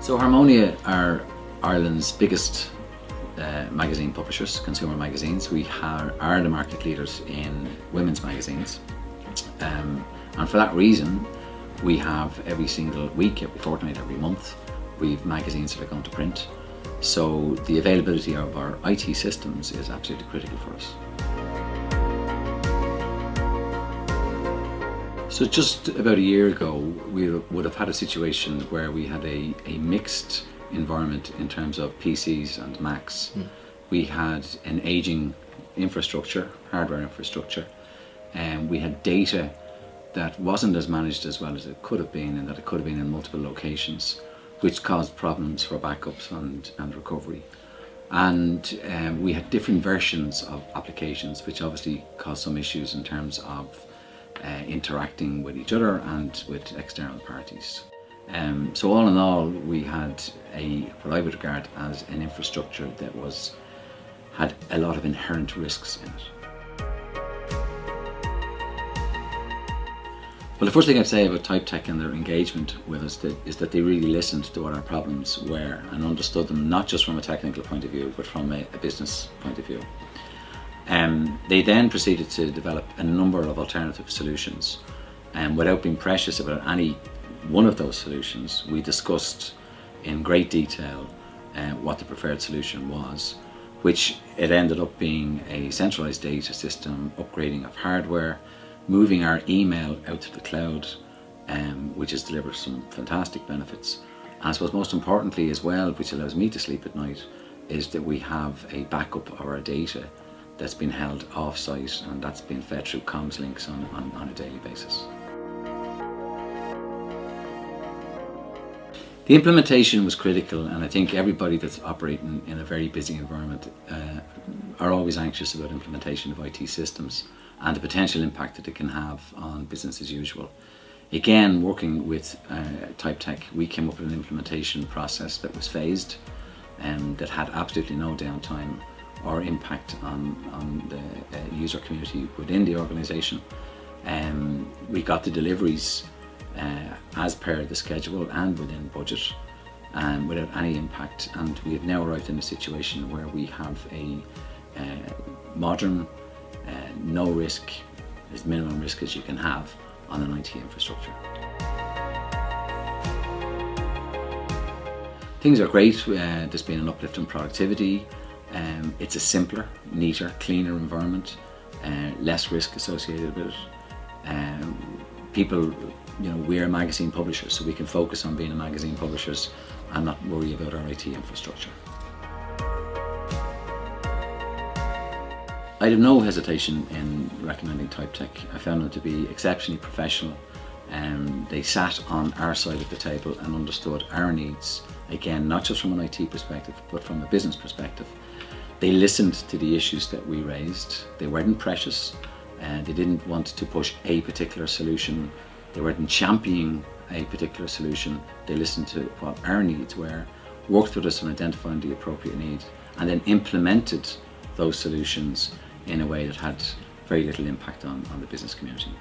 So Harmonia are Ireland's biggest magazine publishers, consumer magazines. We are the market leaders in women's magazines, and for that reason we have every single week, every fortnight, every month we've magazines that are going to print. So the availability of our IT systems is absolutely critical for us. So just about a year ago we would have had a situation where we had a mixed environment in terms of PCs and Macs. We had an aging infrastructure, hardware infrastructure, and we had data that wasn't as managed as well as it could have been, and that it could have been in multiple locations, which caused problems for backups and recovery. And we had different versions of applications, which obviously caused some issues in terms of interacting with each other and with external parties. So all in all, we had what I would regard as an infrastructure that had a lot of inherent risks in it. Well, the first thing I'd say about Typetec and their engagement with us is that they really listened to what our problems were and understood them, not just from a technical point of view, but from a business point of view. They then proceeded to develop a number of alternative solutions, and without being precious about any one of those solutions, we discussed in great detail what the preferred solution was, which it ended up being a centralized data system, upgrading of hardware, moving our email out to the cloud, which has delivered some fantastic benefits. And I suppose most importantly as well, which allows me to sleep at night, is that we have a backup of our data that's been held off-site, and that's been fed through comms links on a daily basis. The implementation was critical, and I think everybody that's operating in a very busy environment are always anxious about implementation of IT systems and the potential impact that it can have on business as usual. Again, working with Typetec, we came up with an implementation process that was phased and that had absolutely no downtime or impact on the user community within the organisation. We got the deliveries as per the schedule and within budget, without any impact, and we have now arrived in a situation where we have a modern, no risk, as minimum risk as you can have on an IT infrastructure. Things are great. There's been an uplift in productivity. It's a simpler, neater, cleaner environment, less risk associated with it. People, we're a magazine publisher, so we can focus on being a magazine publishers and not worry about our IT infrastructure. I had no hesitation in recommending Typetec. I found them to be exceptionally professional. They sat on our side of the table and understood our needs, again, not just from an IT perspective, but from a business perspective. They listened to the issues that we raised. They weren't precious, and they didn't want to push a particular solution. They weren't championing a particular solution. They listened to what our needs were, worked with us on identifying the appropriate need, and then implemented those solutions in a way that had very little impact on the business community.